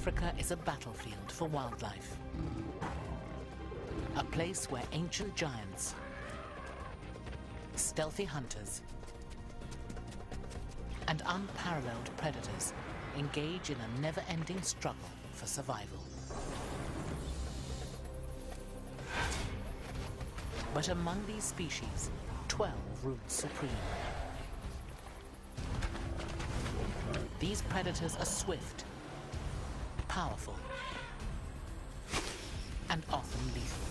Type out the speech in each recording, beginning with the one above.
Africa is a battlefield for wildlife. A place where ancient giants, stealthy hunters, and unparalleled predators engage in a never-ending struggle for survival. But among these species, 12 rule supreme. These predators are swift, powerful, and often lethal.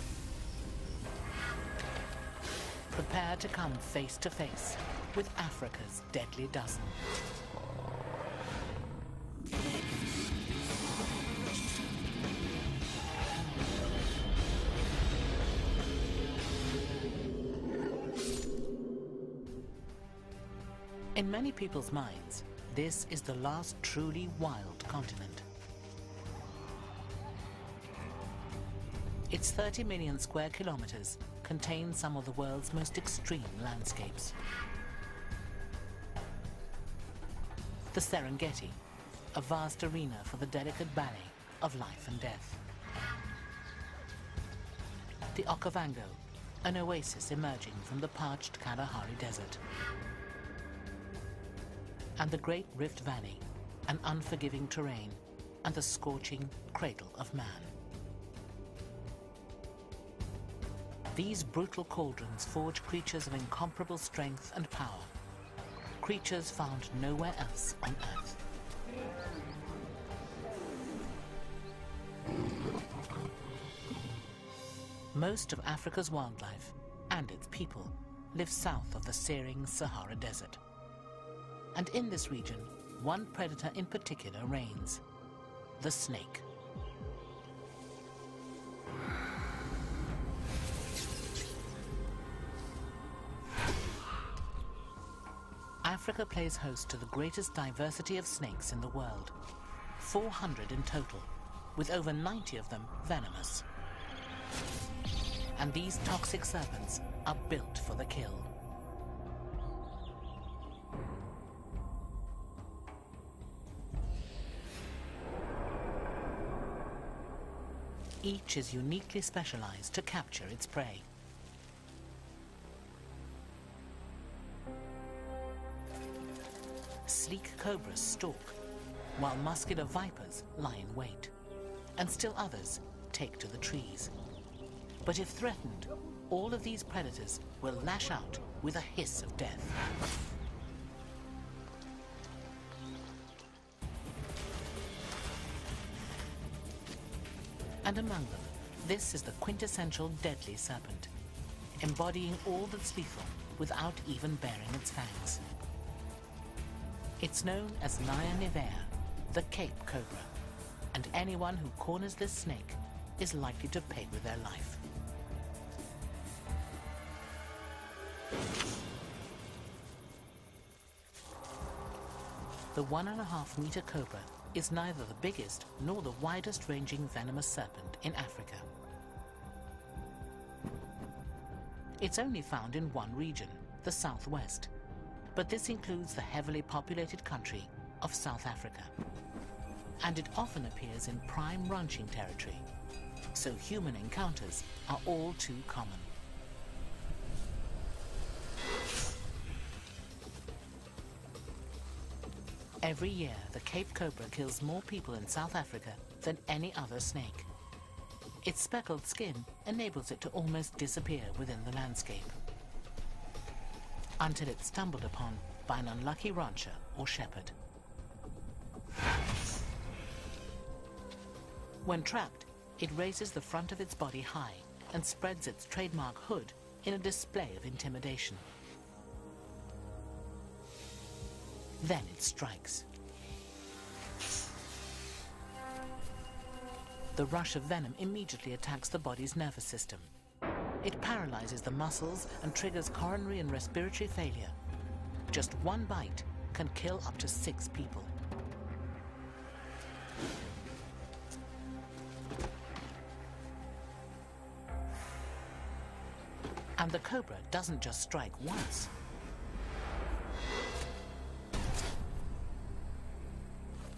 Prepare to come face to face with Africa's deadly dozen. In many people's minds, this is the last truly wild continent. Its 30 million square kilometers contains some of the world's most extreme landscapes. The Serengeti, a vast arena for the delicate ballet of life and death. The Okavango, an oasis emerging from the parched Kalahari Desert. And the Great Rift Valley, an unforgiving terrain and the scorching cradle of man. These brutal cauldrons forge creatures of incomparable strength and power, creatures found nowhere else on Earth. Most of Africa's wildlife and its people live south of the searing Sahara Desert. And in this region, one predator in particular reigns: the snake. Africa plays host to the greatest diversity of snakes in the world, 400 in total, with over 90 of them venomous. And these toxic serpents are built for the kill. Each is uniquely specialized to capture its prey. Sleek cobras stalk, while muscular vipers lie in wait, and still others take to the trees. But if threatened, all of these predators will lash out with a hiss of death. And among them, this is the quintessential deadly serpent, embodying all that's lethal without even baring its fangs. It's known as Naya nivea, the Cape Cobra, and anyone who corners this snake is likely to pay with their life. The 1.5-meter cobra is neither the biggest nor the widest-ranging venomous serpent in Africa. It's only found in one region, the southwest, but this includes the heavily populated country of South Africa. And it often appears in prime ranching territory, so human encounters are all too common. Every year, the Cape Cobra kills more people in South Africa than any other snake. Its speckled skin enables it to almost disappear within the landscape, until it's stumbled upon by an unlucky rancher or shepherd. When trapped, it raises the front of its body high and spreads its trademark hood in a display of intimidation. Then it strikes. The rush of venom immediately attacks the body's nervous system. It paralyzes the muscles and triggers coronary and respiratory failure. Just one bite can kill up to 6 people. And the cobra doesn't just strike once.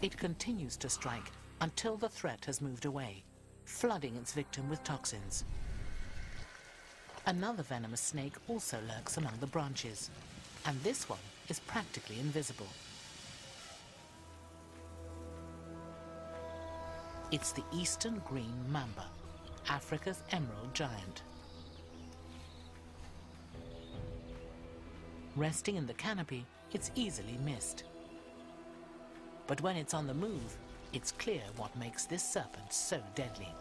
It continues to strike until the threat has moved away, flooding its victim with toxins. Another venomous snake also lurks among the branches, and this one is practically invisible. It's the eastern green mamba, Africa's emerald giant. Resting in the canopy, it's easily missed. But when it's on the move, it's clear what makes this serpent so deadly.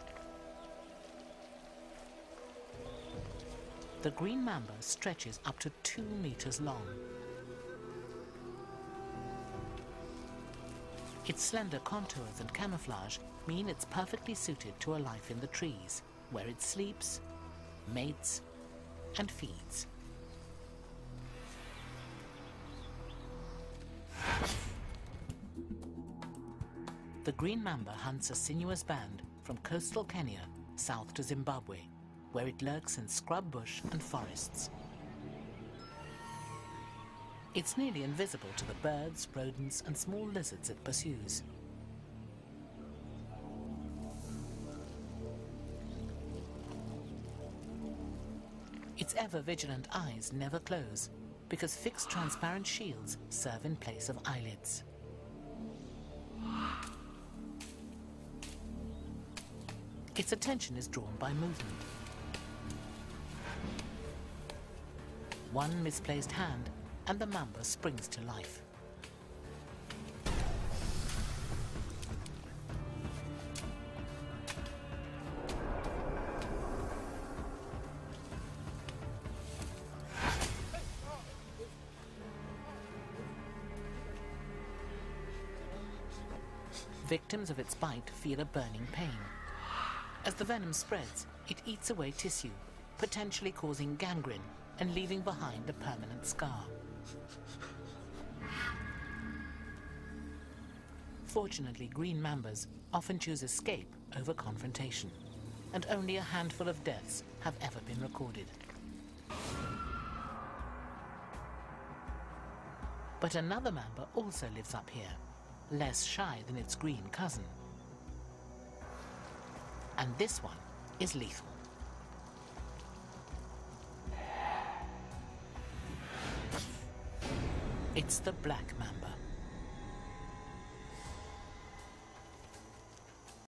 The green mamba stretches up to 2 meters long. Its slender contours and camouflage mean it's perfectly suited to a life in the trees, where it sleeps, mates, and feeds. The green mamba hunts a sinuous band from coastal Kenya south to Zimbabwe, where it lurks in scrub bush and forests. It's nearly invisible to the birds, rodents, and small lizards it pursues. Its ever-vigilant eyes never close, because fixed transparent shields serve in place of eyelids. Its attention is drawn by movement. One misplaced hand, and the mamba springs to life. Victims of its bite feel a burning pain. As the venom spreads, it eats away tissue, potentially causing gangrene and leaving behind a permanent scar. Fortunately, green mambas often choose escape over confrontation, and only a handful of deaths have ever been recorded. But another mamba also lives up here, less shy than its green cousin. And this one is lethal. It's the black mamba.